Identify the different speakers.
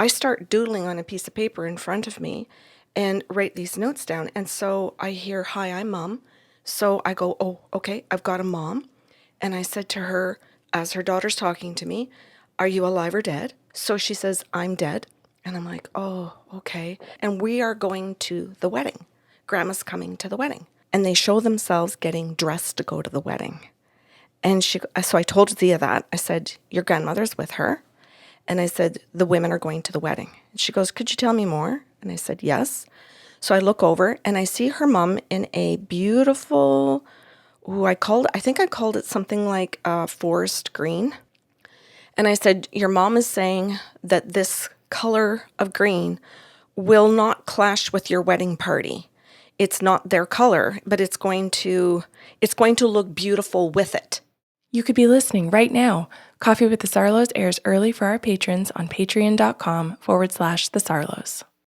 Speaker 1: I start doodling on a piece of paper in front of me and write these notes down. And so I hear, "Hi, I'm Mom." So I go, "Oh, okay, I've got a mom." And I said to her, as her daughter's talking to me, "Are you alive or dead?" So she says, "I'm dead." And I'm like, "Oh, okay." And we are going to the wedding. Grandma's coming to the wedding. And they show themselves getting dressed to go to the wedding. And so I told Zia that. I said, "Your grandmother's with her." And I said, "The women are going to the wedding." And she goes, "Could you tell me more?" And I said, "Yes." So I look over and I see her mom in a beautiful, I think I called it something like forest green. And I said, "Your mom is saying that this color of green will not clash with your wedding party. It's not their color, but it's going to look beautiful with it."
Speaker 2: You could be listening right now. Coffee with the Sarlos airs early for our patrons on patreon.com/the Sarlos.